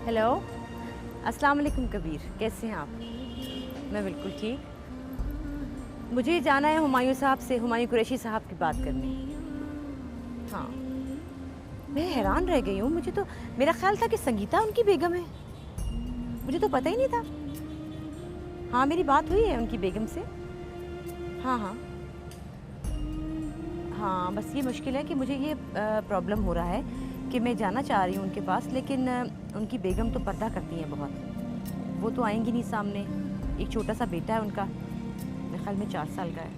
Hello, अस्सलाम वालेकुम कबीर, कैसे हैं आप? मैं बिल्कुल ठीक। मुझे जाना है हुमायूं साहब से, हुमायूं कुरैशी साहब की बात करनी। हाँ, मैं हैरान रह गई हूँ। मुझे तो मेरा ख्याल था कि संगीता उनकी बेगम है। मुझे तो पता ही नहीं था। हाँ, मेरी बात हुई है उनकी बेगम से। हाँ हाँ हाँ, बस ये मुश्किल है कि मुझे ये प्रॉब्लम हो रहा है कि मैं जाना चाह रही हूँ उनके पास, लेकिन उनकी बेगम तो पर्दा करती हैं बहुत। वो तो आएंगी नहीं सामने। एक छोटा सा बेटा है उनका, मेरे ख्याल में 4 साल का है।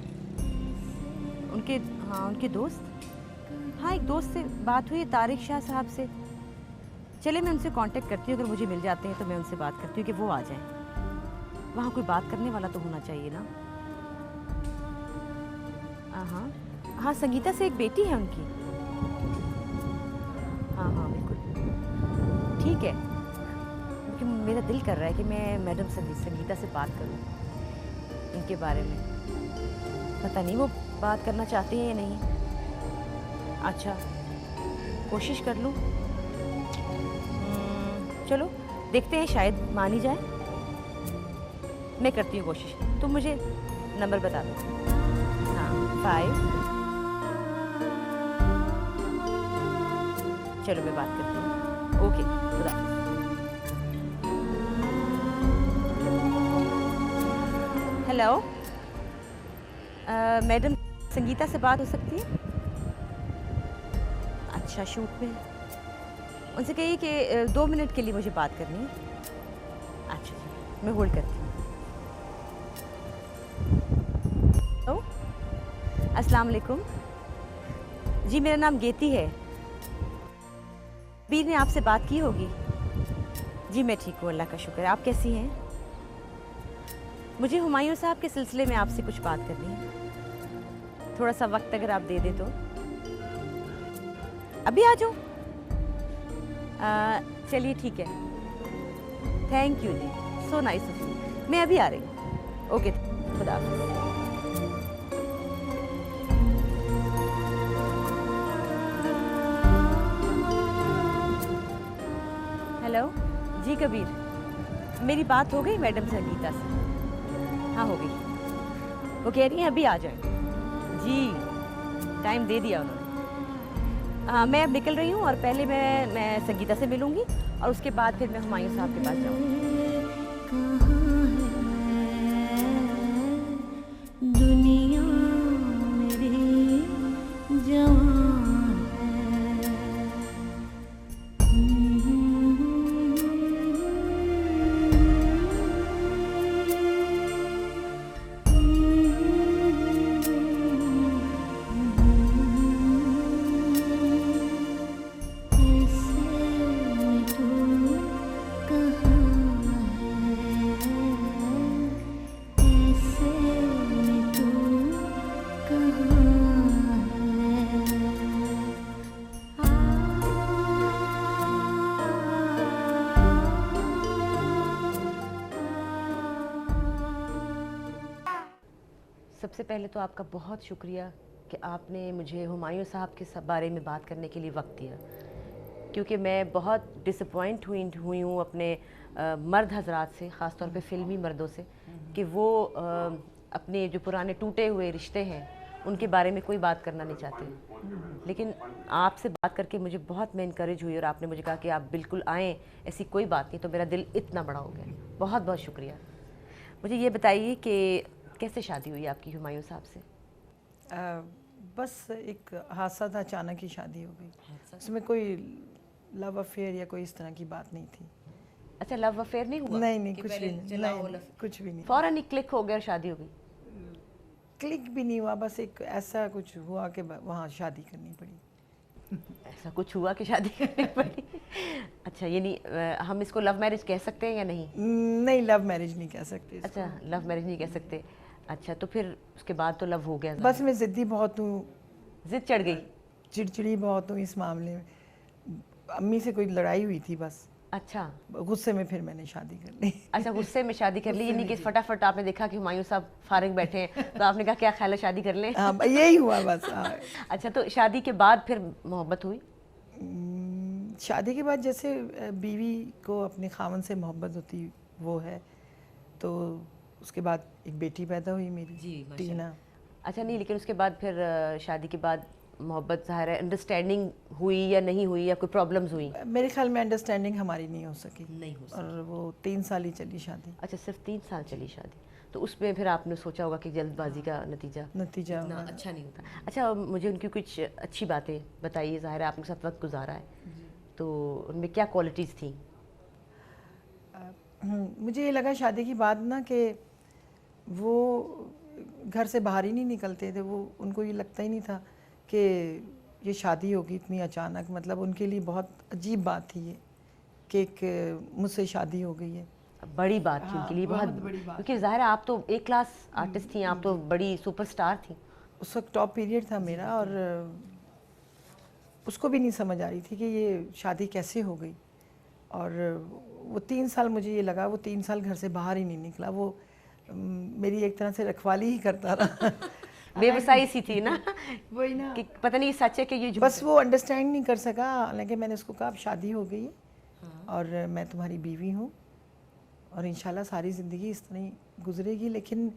उनके हाँ, उनके दोस्त, हाँ एक दोस्त से बात हुई है, तारिक शाह साहब से। चले मैं उनसे कांटेक्ट करती हूँ, अगर मुझे मिल जाते हैं तो मैं उनसे बात करती हूँ कि वो आ जाएं। वहाँ कोई बात करने वाला तो होना चाहिए ना। हाँ हाँ, संगीता से एक बेटी है उनकी। हाँ हाँ बिल्कुल ठीक है। क्योंकि मेरा दिल कर रहा है कि मैं मैडम संगीता से बात करूं इनके बारे में। पता नहीं वो बात करना चाहते हैं या नहीं। अच्छा, कोशिश कर लूं। चलो देखते हैं, शायद मान ही जाए। मैं करती हूँ कोशिश, तुम मुझे नंबर बता दो। हाँ 5। चलो मैं बात करती हूँ। ओके, खुदा। हेलो, मैडम संगीता से बात हो सकती है? अच्छा, शूट में। उनसे कहिए कि 2 मिनट के लिए मुझे बात करनी है। अच्छा जी, मैं होल्ड करती हूँ। हेलो, अस्सलाम वालेकुम जी, मेरा नाम गेती है। बीर ने आपसे बात की होगी। जी मैं ठीक हूँ, अल्लाह का शुक्र है। आप कैसी हैं? मुझे हुमायूं साहब के सिलसिले में आपसे कुछ बात करनी है। थोड़ा सा वक्त अगर आप दे दे तो। अभी आ जाओ। चलिए ठीक है, thank you ji, so nice of you. मैं अभी आ रही हूँ। ओके, खुदा हाफिज़। हेलो जी कबीर, मेरी बात हो गई मैडम संगीता से? हाँ हो गई। वो कह रही हैं अभी आ जाए। जी, टाइम दे दिया उन्होंने। हाँ, मैं अब निकल रही हूँ और पहले मैं संगीता से मिलूंगी और उसके बाद फिर मैं हुमायूं साहब के पास जाऊँगी। दुनिया मेरी जवान सबसे पहले तो आपका बहुत शुक्रिया कि आपने मुझे हुमायूं साहब के बारे में बात करने के लिए वक्त दिया, क्योंकि मैं बहुत डिसअपॉइंट हुई हूँ अपने मर्द हजरात से, ख़ास तौर पे फ़िल्मी मर्दों से, कि वो अपने जो पुराने टूटे हुए रिश्ते हैं उनके बारे में कोई बात करना नहीं चाहते। लेकिन आपसे बात करके मुझे बहुत मैं इनकरेज हुई और आपने मुझे कहा कि आप बिल्कुल आएँ, ऐसी कोई बात नहीं, तो मेरा दिल इतना बड़ा हो गया। बहुत बहुत शुक्रिया। मुझे ये बताइए कि कैसे शादी हुई आपकी हुमायूं साहब से? बस एक हादसा था, अचानक ही शादी हो गई। उसमें कोई लव अफेयर या कोई इस तरह की बात नहीं थी। अच्छा, लव अफेयर नहीं हुआ? नहीं कुछ भी नहीं, कुछ भी नहीं। फौरन ही क्लिक हो गया और शादी हो गई? क्लिक भी नहीं हुआ, बस एक ऐसा कुछ हुआ कि वहाँ शादी करनी पड़ी। ऐसा कुछ हुआ कि शादी करनी पड़ी? अच्छा, ये नहीं, हम इसको लव मैरिज कह सकते हैं या नहीं? नहीं, लव मैरिज नहीं कह सकते इसको। अच्छा, लव मैरिज नहीं कह सकते। अच्छा, तो फिर उसके बाद तो लव हो गया? बस मैं ज़िद्दी बहुत हूँ, जिद चढ़ गई? चिड़चिड़ी बहुत हूँ इस मामले में। अम्मी से कोई लड़ाई हुई थी बस। अच्छा, गुस्से में फिर मैंने शादी कर ली। अच्छा गुस्से में शादी कर ली, ये नहीं कि फटाफट आपने देखा कि हुमायूं साहब फारिग बैठे हैं तो आपने कहा क्या ख्याल है शादी कर लें? हाँ, यही हुआ बस। हाँ। अच्छा, तो शादी के बाद फिर मोहब्बत हुई? शादी के बाद जैसे बीवी को अपने खामन से मोहब्बत होती वो है, तो उसके बाद एक बेटी पैदा हुई मेरी, जी, टीना। अच्छा, नहीं लेकिन उसके बाद फिर शादी के बाद मोहब्बत ज़ाहिर है अंडरस्टैंडिंग हुई या नहीं हुई, या कोई प्रॉब्लम्स हुई? मेरे ख्याल में अंडरस्टैंडिंग हमारी नहीं हो सकी, नहीं हो सकी। और वो 3 साल ही चली शादी। अच्छा, सिर्फ 3 साल चली शादी, तो उसमें फिर आपने सोचा होगा कि जल्दबाजी का नतीजा नतीजा इतना अच्छा नहीं होता। अच्छा, मुझे उनकी कुछ अच्छी बातें बताइए, ज़ाहिर है आपने साथ वक्त गुजारा है, तो उनमें क्या क्वालिटीज़ थी? मुझे ये लगा शादी के बाद ना कि वो घर से बाहर ही नहीं निकलते थे। वो उनको ये लगता ही नहीं था कि ये शादी होगी इतनी अचानक। मतलब उनके लिए बहुत अजीब बात थी ये कि एक मुझसे शादी हो गई है। बड़ी बात थी उनके लिए, बहुत बड़ी बात, क्योंकि ज़ाहिर है आप तो एक क्लास आर्टिस्ट थी, आप तो बड़ी सुपरस्टार थी। उस वक्त टॉप पीरियड था मेरा, और उसको भी नहीं समझ आ रही थी कि ये शादी कैसे हो गई। और वो 3 साल, मुझे ये लगा वो 3 साल घर से बाहर ही नहीं निकला। वो मेरी एक तरह से रखवाली ही करता रहा। व्यवसायी सी थी ना, वही ना कि पता नहीं सच है कि ये झूठ बस वो अंडरस्टैंड नहीं कर सका। हालांकि मैंने उसको कहा अब शादी हो गई है, और मैं तुम्हारी बीवी हूँ, और इंशाल्लाह सारी ज़िंदगी इस तरह ही गुजरेगी। लेकिन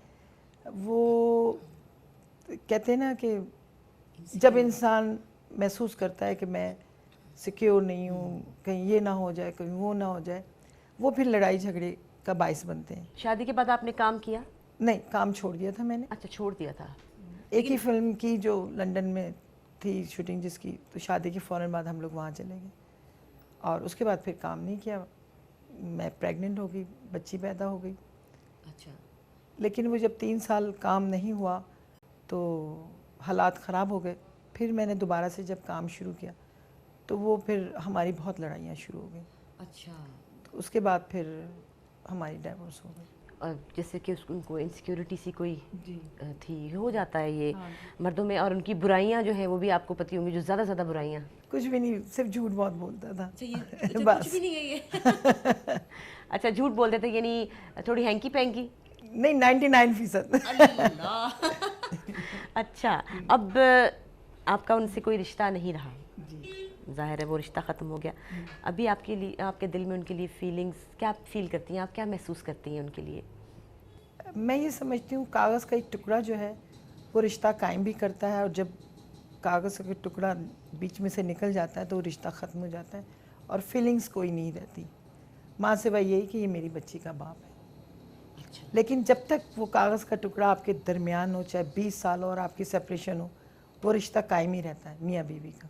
वो कहते हैं ना कि जब इंसान महसूस करता है कि मैं सिक्योर नहीं हूँ, कहीं ये ना हो जाए, कहीं वो ना हो जाए, वो फिर लड़ाई झगड़े का बायस बनते हैं। शादी के बाद आपने काम किया? नहीं, काम छोड़ दिया था मैंने। अच्छा, छोड़ दिया था। एक ही फिल्म की जो लंदन में थी शूटिंग जिसकी, तो शादी के फ़ौरन बाद हम लोग वहाँ चले गए, और उसके बाद फिर काम नहीं किया। मैं प्रेग्नेंट हो गई, बच्ची पैदा हो गई। अच्छा, लेकिन वो जब 3 साल काम नहीं हुआ तो हालात ख़राब हो गए। फिर मैंने दोबारा से जब काम शुरू किया तो वो फिर हमारी बहुत लड़ाइयाँ शुरू हो गई। अच्छा। तो उसके बाद फिर हमारी डाइवोर्स हो गई। और जैसे कि उनको इनसिक्योरिटी सी कोई जी थी, हो जाता है ये हाँ। मर्दों में, और उनकी बुराइयां जो हैं वो भी आपको पता होंगी, जो ज़्यादा बुराइयां। कुछ भी नहीं, सिर्फ झूठ बहुत बोलता था। कुछ भी नहीं है ये। अच्छा, झूठ बोलते थे यानी थोड़ी हैंकी पैंकी? नहीं, 99%। अच्छा, अब आपका उनसे कोई रिश्ता नहीं रहा, ज़ाहिर है वो रिश्ता ख़त्म हो गया। अभी आपके लिए, आपके दिल में उनके लिए फीलिंग्स क्या फील करती हैं आप, क्या महसूस करती हैं उनके लिए? मैं ये समझती हूँ कागज़ का एक टुकड़ा जो है वो रिश्ता कायम भी करता है, और जब कागज़ का टुकड़ा बीच में से निकल जाता है तो वो रिश्ता ख़त्म हो जाता है, और फीलिंग्स कोई नहीं रहती। माँ सिवाय यही कि ये मेरी बच्ची का बाप है। अच्छा। लेकिन जब तक वो कागज़ का टुकड़ा आपके दरमियान हो, चाहे 20 साल हो और आपकी सेपरेशन हो, वो रिश्ता कायम ही रहता है मियाँ बीवी का।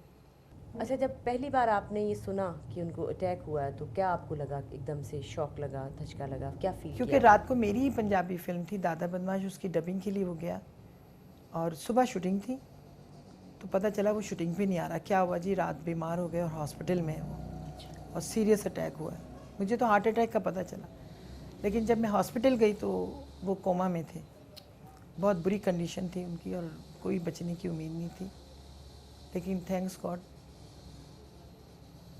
अच्छा, जब पहली बार आपने ये सुना कि उनको अटैक हुआ है तो क्या आपको लगा? एकदम से शॉक लगा, धचका लगा, क्या फील क्योंकि किया? रात को मेरी ही पंजाबी फिल्म थी दादा बदमाश, उसकी डबिंग के लिए वो गया, और सुबह शूटिंग थी, तो पता चला वो शूटिंग पे नहीं आ रहा। क्या हुआ जी, रात बीमार हो गए और हॉस्पिटल में है वो, और सीरियस अटैक हुआ है। मुझे तो हार्ट अटैक का पता चला, लेकिन जब मैं हॉस्पिटल गई तो वो कोमा में थे। बहुत बुरी कंडीशन थी उनकी, और कोई बचने की उम्मीद नहीं थी। लेकिन थैंक्स गॉड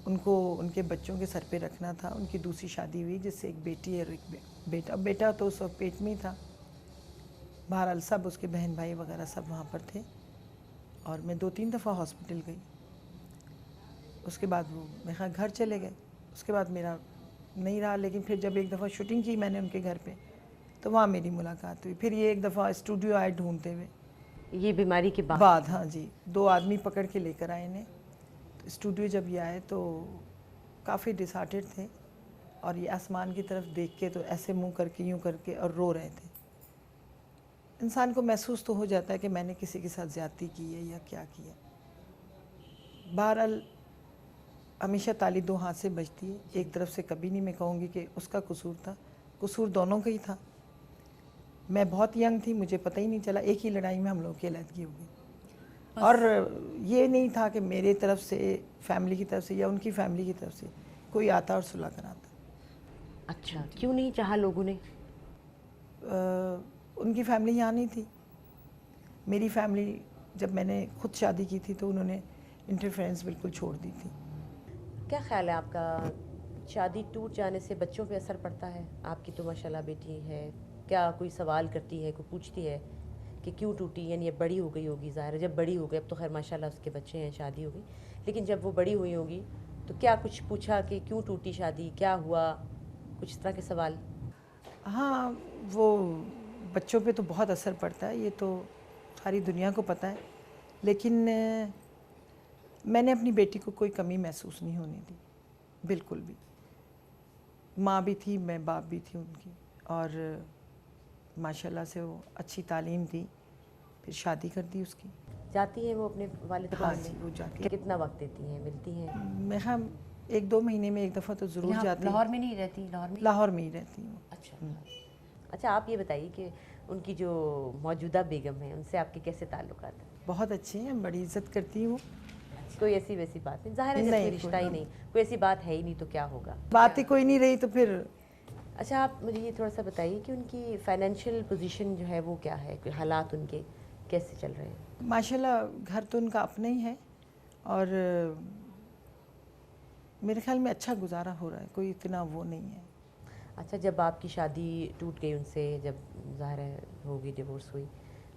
उनको उनके बच्चों के सर पे रखना था। उनकी दूसरी शादी हुई जिससे एक बेटी और एक बेटा। बेटा तो उस वक्त पेट में ही था। बहरहाल सब उसके बहन भाई वगैरह सब वहाँ पर थे, और मैं 2-3 दफ़ा हॉस्पिटल गई। उसके बाद वो मेरे ख्याल घर चले गए। उसके बाद मेरा नहीं रहा। लेकिन फिर जब एक दफ़ा शूटिंग की मैंने उनके घर पे, तो वहाँ मेरी मुलाकात हुई। फिर ये एक दफ़ा स्टूडियो आए ढूंढते हुए, ये बीमारी के बाद? हाँ जी, 2 आदमी पकड़ के लेकर आए इन्हें। तो स्टूडियो जब ये आए तो काफ़ी डिसहार्टेड थे, और ये आसमान की तरफ देख के तो ऐसे मुंह करके यूं करके और रो रहे थे। इंसान को महसूस तो हो जाता है कि मैंने किसी के साथ ज़्यादती की है या क्या किया। बहरहाल हमेशा ताली 2 हाथ से बजती है। एक तरफ से कभी नहीं मैं कहूँगी कि उसका कसूर था, कसूर दोनों का ही था। मैं बहुत यंग थी, मुझे पता ही नहीं चला, एक ही लड़ाई में हम लोग की अलहदगी हो गई। और ये नहीं था कि मेरे तरफ से, फैमिली की तरफ से या उनकी फैमिली की तरफ से कोई आता और सुलह कराता। अच्छा, क्यों नहीं चाहा लोगों ने? उनकी फैमिली यहाँ नहीं थी। मेरी फैमिली, जब मैंने खुद शादी की थी तो उन्होंने इंटरफेरेंस बिल्कुल छोड़ दी थी। क्या ख्याल है आपका, शादी टूट जाने से बच्चों पे असर पड़ता है? आपकी तो माशाल्लाह बेटी है, क्या कोई सवाल करती है, कोई पूछती है कि क्यों टूटी? यानी अब बड़ी हो गई होगी, ज़ाहिर है जब बड़ी हो गई, अब तो खैर माशाल्लाह उसके बच्चे हैं, शादी हो गई, लेकिन जब वो बड़ी हुई होगी तो क्या कुछ पूछा कि क्यों टूटी शादी, क्या हुआ, कुछ इस तरह के सवाल? हाँ, वो बच्चों पे तो बहुत असर पड़ता है, ये तो सारी दुनिया को पता है। लेकिन मैंने अपनी बेटी को कोई कमी महसूस नहीं होने दी, बिल्कुल भी। माँ भी थी, मैं बाप भी थी उनकी, और माशाल्लाह से वो अच्छी तालीम दी, फिर शादी कर दी उसकी। जाती हैं वो अपने वालिद को हाँ मिलने? जी, वो जाती है। कितना वक्त देती हैं, मिलती हैं? मैं हम 1-2 महीने में एक दफ़ा तो ज़रूर यहाँ जाती हूँ। लाहौर में नहीं रहती? लाहौर में? लाहौर में ही रहती हूँ। अच्छा। अच्छा, आप ये बताइए कि उनकी जो मौजूदा बेगम है, उनसे आपके कैसे ताल्लुकात हैं? बहुत अच्छी हैं, बड़ी इज़्ज़त करती हूँ। कोई ऐसी वैसी बात नहीं, ज़ाहिर है जब नहीं, कोई रिश्ता ही नहीं, कोई ऐसी बात है ही नहीं तो क्या होगा? बात ही कोई नहीं रही तो फिर अच्छा, आप मुझे ये थोड़ा सा बताइए कि उनकी फाइनेंशियल पोजीशन जो है वो क्या है, कोई हालात उनके कैसे चल रहे हैं? माशाल्लाह घर तो उनका अपना ही है, और मेरे ख्याल में अच्छा गुजारा हो रहा है, कोई इतना वो नहीं है। अच्छा, जब आपकी शादी टूट गई उनसे, जब ज़ाहिर है हो गई, डिवोर्स हुई,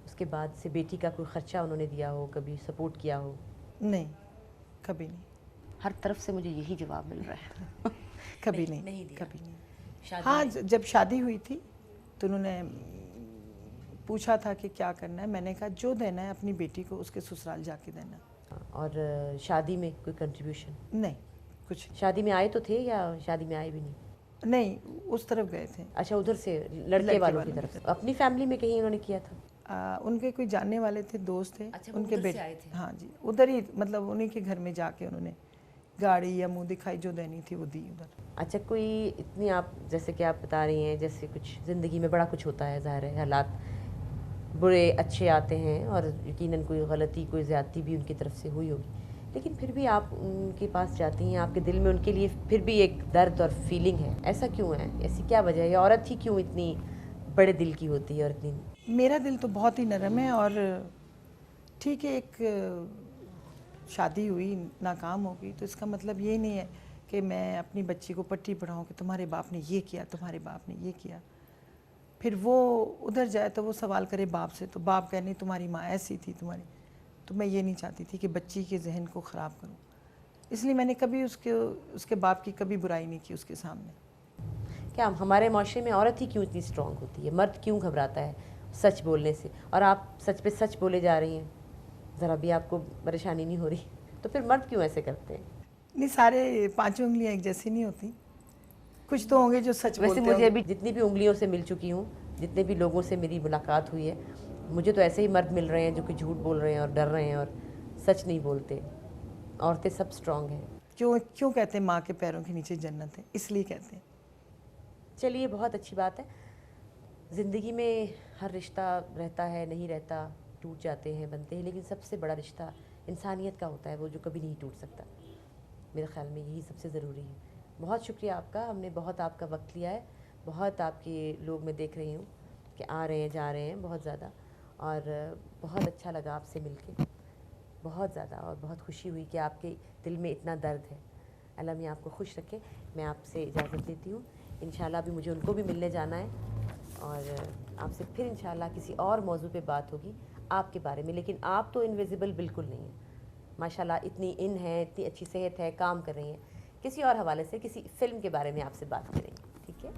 उसके बाद से बेटी का कोई ख़र्चा उन्होंने दिया हो, कभी सपोर्ट किया हो? नहीं, कभी नहीं। हर तरफ से मुझे यही जवाब मिल रहा है। कभी नहीं, नहीं दिया। कभी नहीं। शादी हाँ, में? जब शादी हुई थी तो उन्होंने पूछा था कि क्या करना है, मैंने कहा जो देना है अपनी बेटी को उसके ससुराल जाके देना। और शादी में कोई कंट्रीब्यूशन? नहीं, कुछ शादी में आए तो थे या शादी में आए भी नहीं? नहीं, उस तरफ गए थे। अच्छा, उधर से लड़के वालों की तरफ से? अपनी फैमिली में कहीं उन्होंने किया था? उनके कोई जानने वाले थे, दोस्त थे। अच्छा, वो उनके उधर से बेटे आए थे? हाँ जी, उधर ही, मतलब उन्हीं के घर में जाके उन्होंने गाड़ी या मुंह दिखाई जो देनी थी वो दी उधर। अच्छा, कोई इतनी, आप जैसे कि आप बता रही हैं, जैसे कुछ ज़िंदगी में बड़ा कुछ होता है, ज़ाहिर है हालात बुरे अच्छे आते हैं, और यकीनन कोई गलती, कोई ज़्यादती भी उनकी तरफ से हुई होगी, लेकिन फिर भी आप उनके पास जाती हैं, आपके दिल में उनके लिए फिर भी एक दर्द और फीलिंग है। ऐसा क्यों है? ऐसी क्या वजह है? ये औरत ही क्यों इतनी बड़े दिल की होती है और इतनी? मेरा दिल तो बहुत ही नरम है, और ठीक है, एक शादी हुई, नाकाम हो गई, तो इसका मतलब ये नहीं है कि मैं अपनी बच्ची को पट्टी पढ़ाऊँ कि तुम्हारे बाप ने ये किया, तुम्हारे बाप ने ये किया। फिर वो उधर जाए तो वो सवाल करे बाप से, तो बाप कहे नहीं तुम्हारी माँ ऐसी थी, तुम्हारी। तो मैं ये नहीं चाहती थी कि बच्ची के जहन को ख़राब करूँ, इसलिए मैंने कभी उसके बाप की कभी बुराई नहीं की उसके सामने। क्या हमारे माशरे में औरत ही क्यों इतनी स्ट्रॉन्ग होती है? मर्द क्यों घबराता है सच बोलने से? और आप सच पे सच बोले जा रही हैं, ज़रा भी आपको परेशानी नहीं हो रही? तो फिर मर्द क्यों ऐसे करते हैं? नहीं, सारे 5 उंगलियां एक जैसी नहीं होती, कुछ तो होंगे जो सच वैसे बोलते मुझे होंगे। अभी जितनी भी उंगलियों से मिल चुकी हूँ, जितने भी लोगों से मेरी मुलाकात हुई है, मुझे तो ऐसे ही मर्द मिल रहे हैं जो कि झूठ बोल रहे हैं और डर रहे हैं और सच नहीं बोलते। औरतें सब स्ट्रांग हैं। क्यों कहते हैं माँ के पैरों के नीचे जन्नत है? इसलिए कहते हैं। चलिए, बहुत अच्छी बात है। ज़िंदगी में हर रिश्ता रहता है, नहीं रहता, टूट जाते हैं, बनते हैं, लेकिन सबसे बड़ा रिश्ता इंसानियत का होता है, वो जो कभी नहीं टूट सकता। मेरे ख़्याल में यही सबसे ज़रूरी है। बहुत शुक्रिया आपका, हमने बहुत आपका वक्त लिया है, बहुत आपके लोग मैं देख रही हूँ कि आ रहे हैं, जा रहे हैं बहुत ज़्यादा, और बहुत अच्छा लगा आपसे मिलके, बहुत ज़्यादा, और बहुत खुशी हुई कि आपके दिल में इतना दर्द है। अल्लाह मियां आपको खुश रखे। मैं आपसे इजाज़त लेती हूँ। इंशाल्लाह भी मुझे उनको भी मिलने जाना है, और आपसे फिर इंशाल्लाह किसी और मौजू पे बात होगी आपके बारे में। लेकिन आप तो इनविजिबल बिल्कुल नहीं हैं, माशाल्लाह, इतनी इन है, इतनी अच्छी सेहत है, काम कर रही हैं। किसी और हवाले से किसी फ़िल्म के बारे में आपसे बात करेंगे, ठीक है?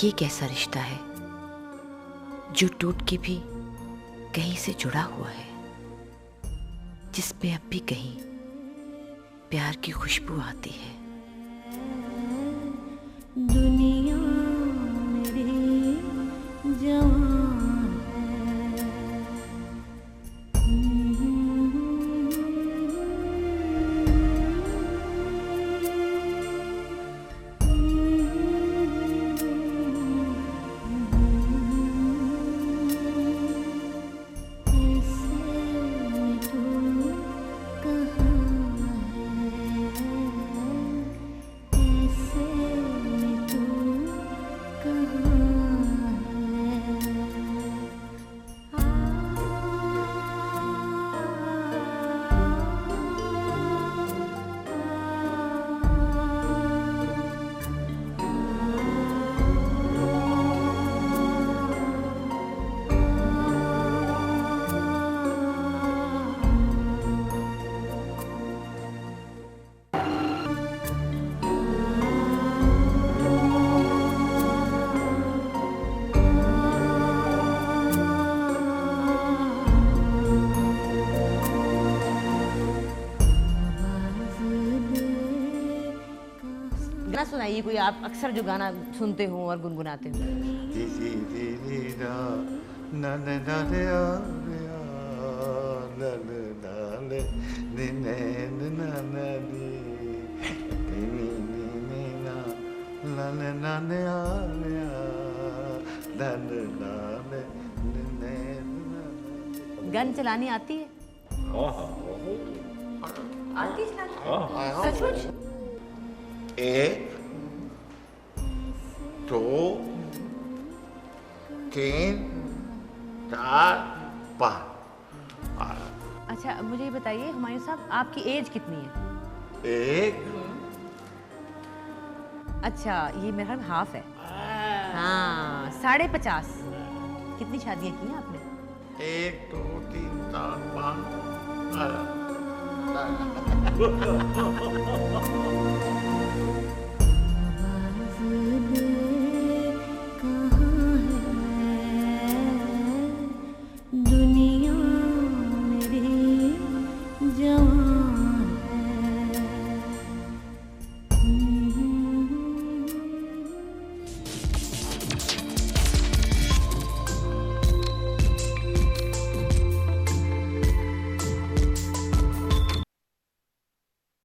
ये कैसा रिश्ता है जो टूट के भी कहीं से जुड़ा हुआ है, जिसमें अब भी कहीं प्यार की खुशबू आती है। दुनिया मेरी जवान है। सुनाइए कोई आप अक्सर जो गाना सुनते हो और गुनगुनाते हो। दी दी दी दी दा ना ना ना रे आ रे आ ला ला ला ले नी ने ना ना दी नी नी नी नी ना ला ले ना ने आ रे आ ला ला ला ले नी ने ना गन चलानी आती है? आती है चलानी? सचमुच? एक दो तीन चार पाँच अच्छा मुझे ये बताइए हुमायूं साहब, आपकी एज कितनी है? एक अच्छा ये मेरा ख्याल हाफ है। हाँ 50.5। कितनी शादियाँ की हैं आपने? एक दो तीन चार पाँच